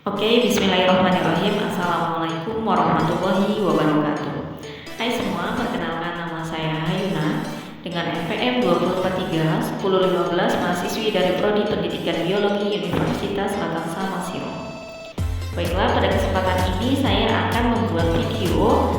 Oke, bismillahirrahmanirrahim. Assalamualaikum warahmatullahi wabarakatuh. Hai semua, perkenalkan nama saya Hayuna dengan NPM 2431015, mahasiswi dari Prodi Pendidikan Biologi Universitas Lataksa Masiro. Baiklah, pada kesempatan ini saya akan membuat video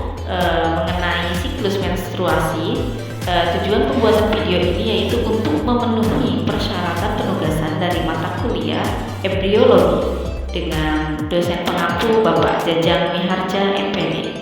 mengenai siklus menstruasi. Tujuan pembuatan video ini yaitu untuk memenuhi persyaratan penugasan dari mata kuliah embriologi dengan dosen pengampu Bapak Jajang Miharja MPD.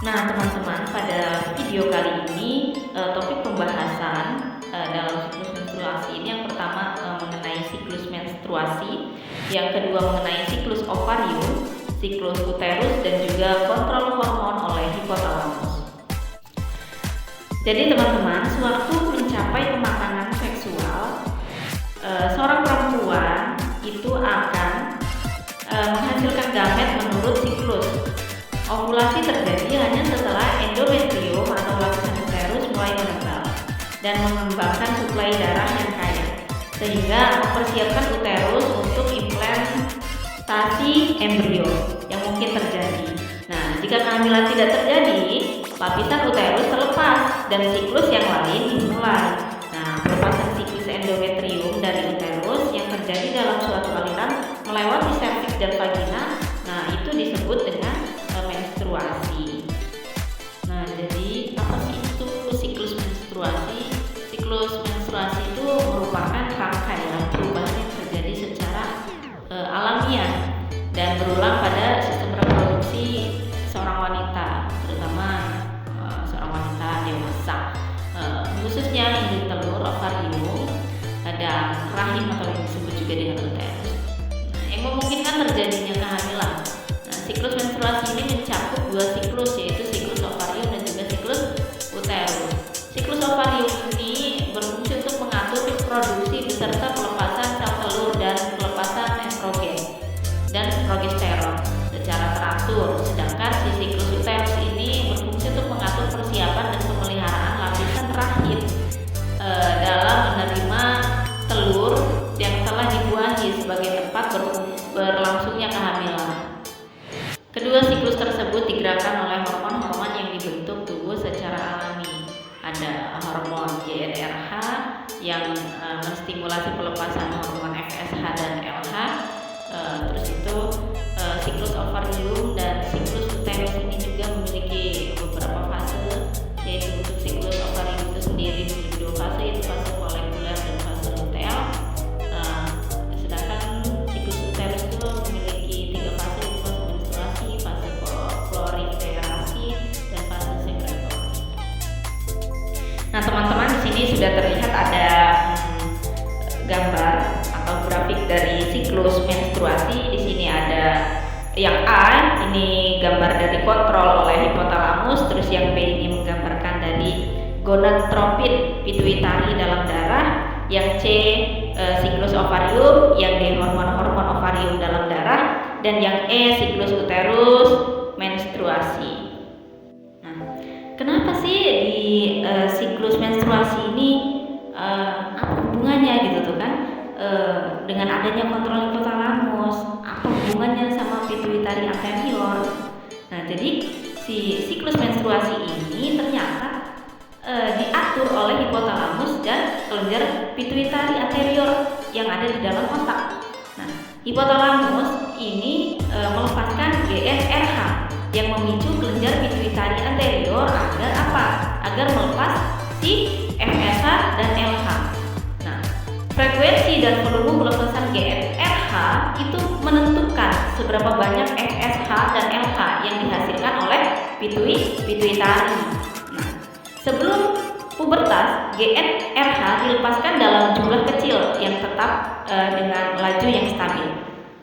Nah teman-teman, pada video kali ini topik pembahasan dalam siklus menstruasi ini yang pertama mengenai siklus menstruasi, yang kedua mengenai siklus ovarium, siklus uterus, dan juga kontrol hormon oleh hipotalamus. Jadi teman-teman, sewaktu mencapai kematangan seksual, seorang perempuan itu akan menghasilkan gamet menurut siklus. Ovulasi terjadi hanya setelah endometrium atau lapisan uterus mulai menebal dan mengembangkan suplai darah yang kaya, sehingga mempersiapkan uterus untuk implantasi embrio yang mungkin terjadi. Nah, jika kehamilan tidak terjadi, lapisan uterus terlepas dan siklus yang lain dimulai. Nah, pelepasan siklus endometrium dari uterus yang terjadi dalam suatu aliran melewati serviks dan vagina, nah itu disebut dengan menstruasi. Nah, jadi apa sih itu siklus menstruasi? Siklus menstruasi itu merupakan rangkaian perubahan yang terjadi secara alamiah dan berulang pada sistem reproduksi seorang wanita, terutama seorang wanita dewasa, khususnya induk telur, ovarium, dan rahim atau yang disebut juga dengan uterus. Yang memungkinkan terjadinya kehamilan. Nah, siklus menstruasi ini mencakup dua siklus, yaitu siklus ovarium dan juga siklus uterus. Siklus ovarium ini berfungsi untuk mengatur produksi beserta pelepasan sel telur dan pelepasan estrogen dan progesteron secara teratur, sedangkan si siklus uterus ini berfungsi untuk mengatur persiapan dan pemeliharaan lapisan rahim dalam menerima telur yang telah dibuahi sebagai tempat berlangsungnya kehamilan. Kedua siklus tersebut digerakkan oleh hormon-hormon yang dibentuk tubuh secara alami. Ada hormon GnRH yang menstimulasi pelepasan hormon FSH dan LH. Terus itu siklus ovarium dan siklus uterus ini juga memiliki beberapa fase, yaitu untuk siklus ovarium itu sendiri memiliki dua fase, yaitu fase folikuler dan fase luteal. Sedangkan siklus uterus itu memiliki tiga fase, yaitu fase menstruasi, fase proliferasi, dan fase sekretory. Nah teman-teman, di sini sudah terlihat ada gambar atau grafik dari siklus menstruasi. Di sini ada yang A, ini gambar dari kontrol oleh hipotalamus, terus yang B ini menggambarkan dari gonadotropin pituitari dalam darah, yang C siklus ovarium, yang D hormon-hormon ovarium dalam darah, dan yang E siklus uterus menstruasi. Nah, kenapa sih di siklus menstruasi ini apa hubungannya gitu tuh kan dengan adanya kontrol hipotalamus, apa hubungannya sama pituitari anterior? Nah, jadi si siklus menstruasi ini ternyata diatur oleh hipotalamus dan kelenjar pituitari anterior yang ada di dalam otak. Nah, hipotalamus ini melepaskan GnRH yang memicu kelenjar pituitari anterior agar apa? Agar melepas si FSH dan LH. Nah, frekuensi dan volume pelepasan GnRH itu menentukan seberapa banyak FSH dan LH yang dihasilkan oleh pituitari. Nah, sebelum pubertas, GnRH dilepaskan dalam jumlah kecil yang tetap dengan laju yang stabil.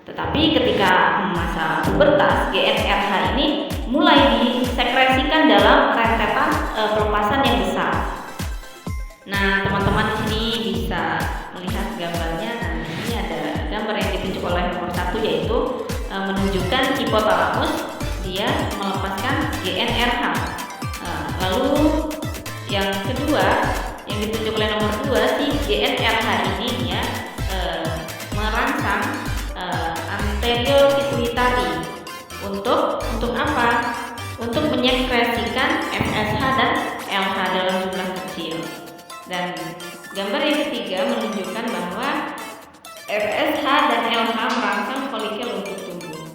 Tetapi ketika masa pubertas, GnRH ini mulai disekresikan dalam rentetan pelepasan yang besar. Nah, teman-teman di sini bisa melihat gambarnya. Nah, di sini ada gambar yang ditunjuk oleh nomor 1, yaitu menunjukkan hipotalamus dia melepaskan GnRH. Lalu yang kedua yang ditunjuk oleh nomor 2, si GnRH ini dia merangsang stereopituitari. Untuk apa? Untuk menyekresikan FSH dan LH dalam jumlah kecil. Dan gambar yang ketiga menunjukkan bahwa FSH dan LH merangsang folikel untuk tumbuh.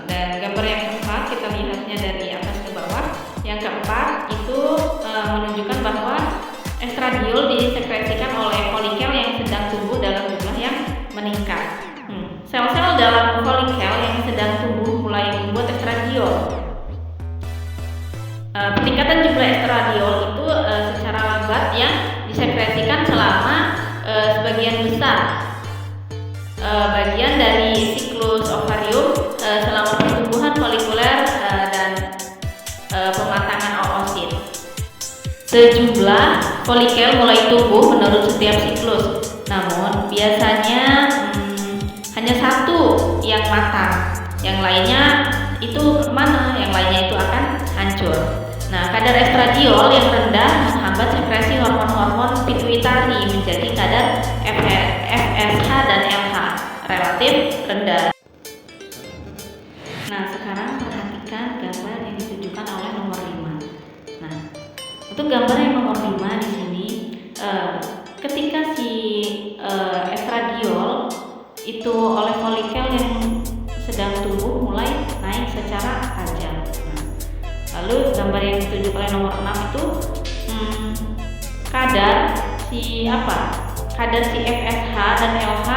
Dan gambar yang keempat kita lihatnya dari atas ke bawah. Yang keempat itu menunjukkan bahwa estradiol disekresikan oleh folikel yang sedang tumbuh dalam jumlah yang meningkat. Sel-sel dalam folikel yang sedang tumbuh mulai membuat estradiol. Peningkatan jumlah estradiol itu secara lambat yang disekresikan selama sebagian besar bagian dari siklus ovarium selama pertumbuhan folikuler dan pematangan oosit. Sejumlah folikel mulai tumbuh menurut setiap siklus, namun biasanya hanya satu yang matang, yang lainnya itu mana? Yang lainnya itu akan hancur. Nah, kadar estradiol yang rendah menghambat sekresi hormon-hormon pituitari menjadi kadar FSH dan LH relatif rendah. Nah, sekarang perhatikan gambar yang ditunjukkan oleh nomor 5. Nah, untuk gambar yang nomor 5 di sini, ketika si estradiol itu oleh folikel yang sedang tumbuh mulai naik secara tajam. Lalu gambar yang ditunjuk oleh nomor 6 itu kadar si FSH dan LH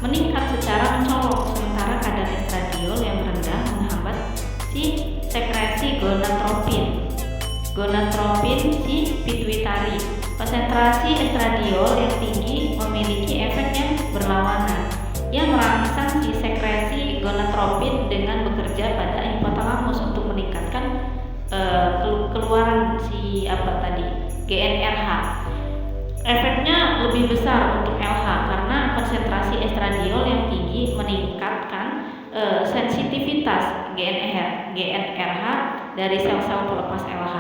meningkat secara mencolok, sementara kadar estradiol yang rendah menghambat si sekresi gonadotropin si pituitari. Konsentrasi estradiol yang tinggi memiliki efek yang berlawanan. Ia merangsang si sekresi gonadotropin dengan bekerja pada hipotalamus untuk meningkatkan keluaran si GnRH. Efeknya lebih besar untuk LH karena konsentrasi estradiol yang tinggi meningkatkan sensitivitas GnRH dari sel-sel pelepas LH.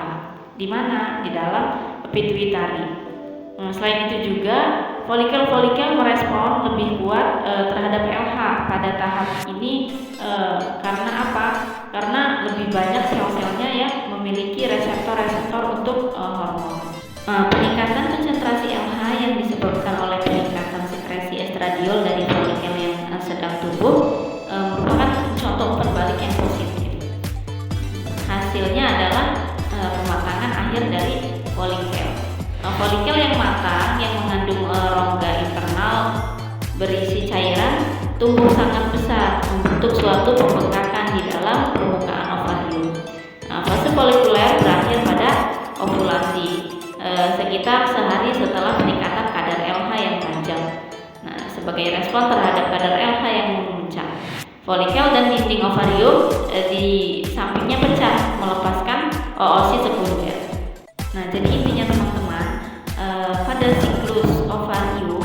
Di mana? Di dalam pituitari. Selain itu juga folikel-folikel merespon lebih kuat terhadap LH pada tahap ini karena apa? Karena lebih banyak sel-selnya yang memiliki reseptor-reseptor untuk hormon. Peningkatan konsentrasi LH yang disebabkan oleh peningkatan sekresi estradiol dari folikel yang sedang tumbuh merupakan contoh perbalik yang positif. Hasilnya adalah pematangan akhir dari folikel. Folikel yang matang yang mengandung rongga internal berisi cairan tumbuh sangat besar, membentuk suatu pembengkakan di dalam permukaan ovarium. Fase folikuler berakhir pada ovulasi sekitar sehari setelah peningkatan kadar LH yang tajam. Sebagai respon terhadap kadar LH yang memuncak, folikel dan dinding ovarium di sampingnya pecah, melepaskan oosit sekunder. Jadi intinya teman-teman, pada siklus ovarium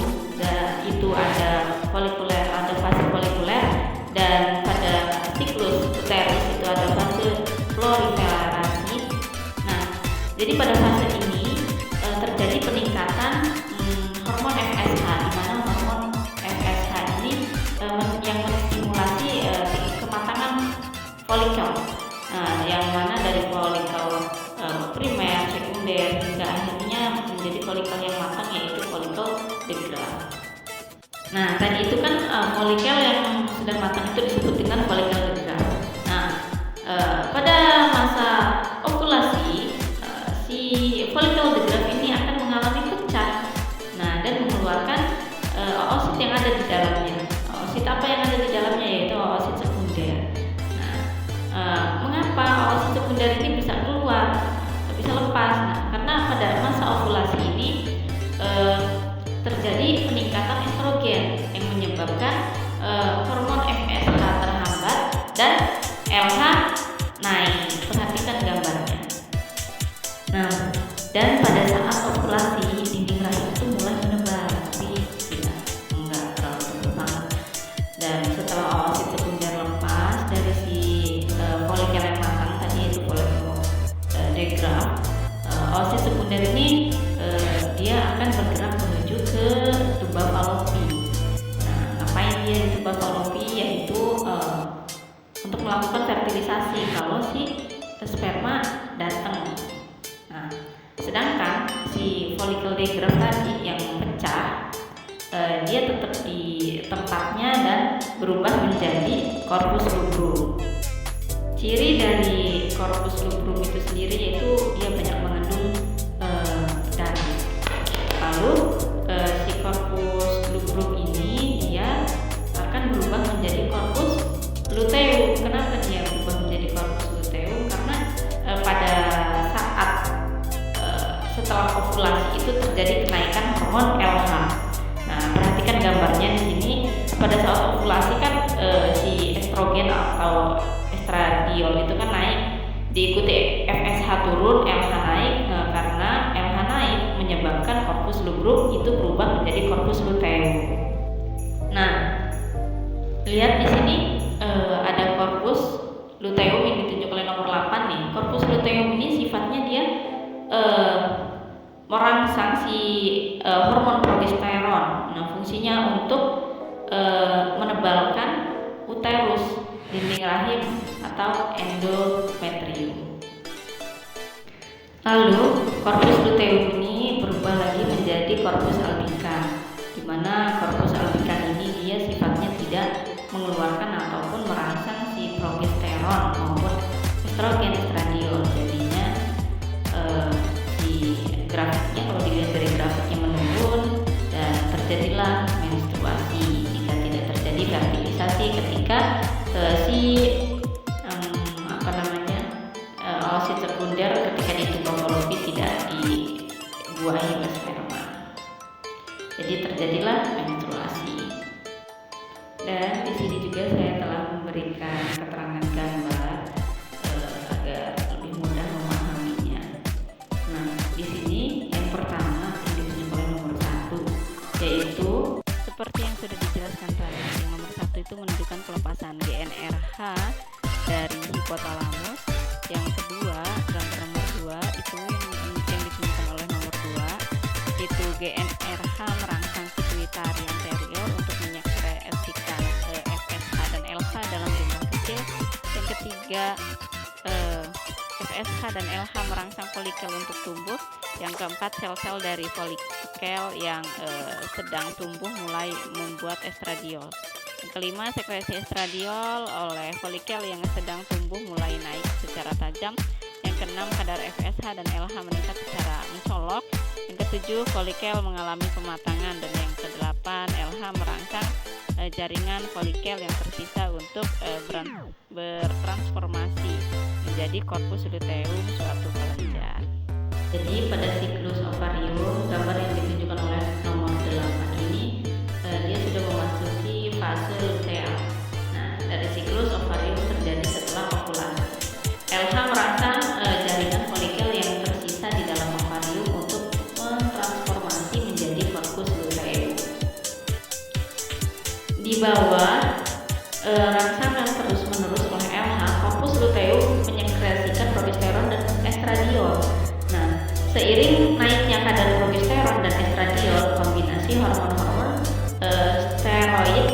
itu ada folikuler, ada fase folikuler, dan pada siklus uterus itu ada fase proliferasi. Jadi pada fase ini terjadi peningkatan hormon FSH, di mana hormon FSH ini yang menstimulasi kematangan folikel, yang mana dari folikel primer, sekunder, hingga akhirnya menjadi folikel yang matang, yaitu folikel de Graaff. Tadi itu kan folikel yang sudah matang itu disebut dengan folikel de Graaff. Pada masa ovulasi, si folikel de Graaff ini akan mengalami pecah, dan mengeluarkan oosit yang ada di dalamnya. Oosit apa yang ada di dalamnya? Yaitu oosit sekunder. Mengapa oosit sekunder ini bisa keluar, bisa lepas? Karena pada masa ovulasi ini terjadi peningkatan estrogen yang menyebabkan hormon FSH terhambat dan LH naik. Perhatikan gambarnya. Dan pada saat ovulasi dinding rahim itu mulai menebar, tapi enggak terlalu tebal banget. Dan setelah oosit sekunder lepas dari si folikel yang matang tadi, itu folikel de Graaff, oosit sekunder ini dia akan bergerak menuju ke tuba Fallopi. Ngapain dia di fertilisasi kalau si sperma datang. Nah, sedangkan si follicle diagram tadi yang pecah, dia tetap di tempatnya dan berubah menjadi corpus luteum. Ciri dari corpus luteum itu sendiri yaitu dia banyak mengandung darah. Lalu si corpus luteum ini dia akan berubah menjadi corpus luteum. Kenapa dia berubah menjadi corpus luteum? Karena pada saat setelah ovulasi itu terjadi kenaikan hormon LH. Nah, perhatikan gambarnya di sini. Pada saat ovulasi kan si estrogen atau estradiol itu kan naik, diikuti FSH turun, LH naik. Karena LH naik menyebabkan corpus luteum itu berubah menjadi corpus luteum. Nah, lihat di sini ada corpus luteum yang ditunjuk oleh nomor 8 nih. Corpus luteum ini sifatnya dia merangsang si hormon progesteron. Nah, fungsinya untuk menebalkan uterus, dinding rahim atau endometrium. Lalu corpus luteum ini berubah lagi menjadi corpus albicans, di mana corpus albicans ini dia sifatnya tidak mengeluarkan ataupun merangsang si progesteron maupun estrogen estradiol. Jadinya si grafiknya, kalau dilihat dari grafiknya, menurun dan terjadilah menstruasi. Jika tidak terjadi fertilisasi ketika si oosit sekunder ketika di tubuh fallopi tidak dibuahi oleh sperma. Jadi terjadilah menstruasi. Dan di sini juga saya telah memberikan keterangan gambar agar lebih mudah memahaminya. Nah, di sini yang pertama yang ditunjuk oleh nomor 1 yaitu seperti yang sudah dijelaskan tadi. Yang nomor 1 itu menunjukkan pelepasan GnRH dari hipotalamus. Yang kedua, gambar nomor 2 itu yang ditunjukkan oleh nomor 2 itu GnRH merangsang pituitari anterior untuk menyekresikan FSH dan LH dalam jumlah kecil. Yang ketiga, FSH dan LH merangsang folikel untuk tumbuh. Yang keempat, sel-sel dari folikel yang sedang tumbuh mulai membuat estradiol. Yang kelima, sekresi estradiol oleh folikel yang sedang tumbuh mulai naik secara tajam. Yang keenam, kadar FSH dan LH meningkat secara mencolok. Yang ketujuh, folikel mengalami pematangan. Dan yang kedelapan, LH merangsang jaringan folikel yang tersisa untuk bertransformasi menjadi corpus luteum suatu kelenjar. Jadi pada siklus ovarium, gambar yang ditunjukkan oleh nomor 8 ini dia sudah memasuki fase luteal. Nah, dari siklus ovarium terjadi setelah ovulasi. LH merangsang jaringan folikel yang tersisa di dalam ovarium untuk mentransformasi menjadi corpus luteum. Di bawah rangsangan terus-menerus oleh LH, corpus luteum menyekresikan progesteron dan estradiol. Nah, seiring naiknya kadar progesteron dan estradiol, kombinasi hormon-hormon steroid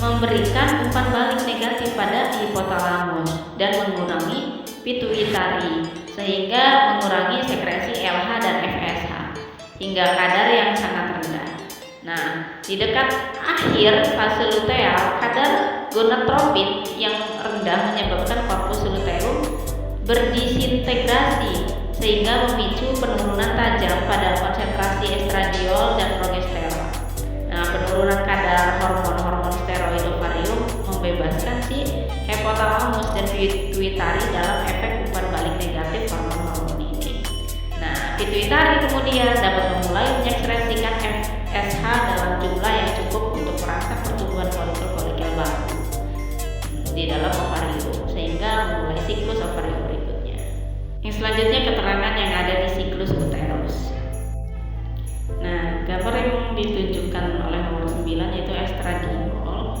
memberikan umpan balik negatif pada hipotalamus dan mengurangi pituitari, sehingga mengurangi sekresi LH dan FSH hingga kadar yang sangat rendah. Nah, di dekat akhir fase luteal, kadar gonadotropin yang rendah menyebabkan corpus luteum berdisintegrasi sehingga memicu penurunan tajam pada konsentrasi estradiol dan progesteron. Nah, penurunan kadar hormon-hormon steroid ovarium membebaskan si hipotalamus dan pituitari dalam efek umpan balik negatif hormon-hormon ini. Nah, pituitari kemudian dapat memulai menyekresikan FSH dalam jumlah yang cukup untuk merangsang pertumbuhan folikel-folikel baru di dalam ovarium sehingga memulai siklus ovarium berikutnya. Yang selanjutnya keterangan yang ada di siklus uterus. Nah, gambar yang ditunjukkan oleh nomor 9 yaitu estradiol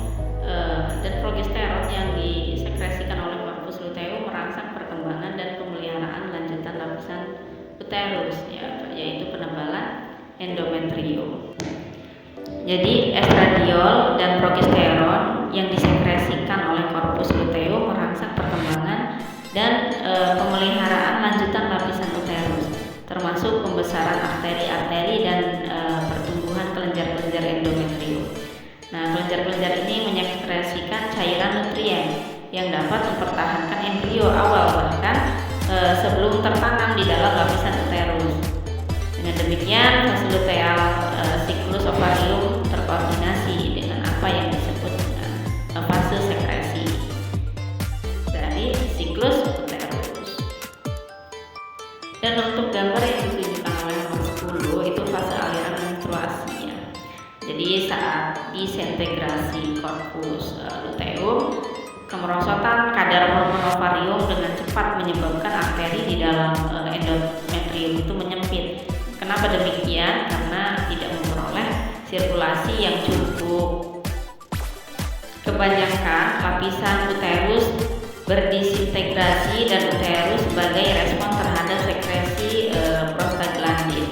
dan progesteron yang disekresikan oleh corpus luteum merangsang perkembangan dan pemeliharaan lanjutan lapisan uterus, yaitu penebalan endometrium. Jadi estradiol dan progesteron yang disekresikan oleh corpus luteum merangsang perkembangan arteri-arteri dan pertumbuhan kelenjar-kelenjar endometrium. Nah, kelenjar-kelenjar ini menyekresikan cairan nutrien yang dapat mempertahankan embrio awal bahkan sebelum tertanam di dalam lapisan uterus. Dengan demikian, fase luteal siklus ovarium terkoordinasi dengan apa yang disebut dengan fase sekresi dari siklus uterus. Dan untuk gambar yang ditunjukkan oleh nomor 10 itu fase aliran menstruasi ya. Jadi saat disintegrasi korpus luteum, kemerosotan kadar hormon ovarium dengan cepat menyebabkan arteri di dalam endometrium itu menyempit. Kenapa demikian? Karena tidak memperoleh sirkulasi yang cukup. Kebanyakan lapisan uterus berdisintegrasi dan uterus sebagai respon terhadap sekresi prostaglandin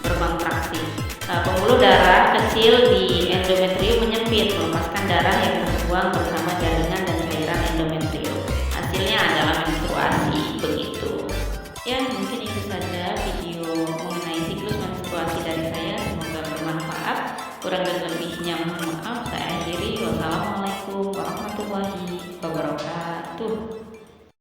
berkontraksi. Pembuluh darah kecil di endometrium menyempit, melepaskan darah yang terbuang bersama jaringan dan cairan endometrium. Hasilnya adalah menstruasi. Begitu. Ya, mungkin itu saja video mengenai siklus menstruasi dari saya. Semoga bermanfaat. Kurang dan lebihnya mohon maaf. Saya akhiri. Wassalamualaikum warahmatullahi wabarakatuh.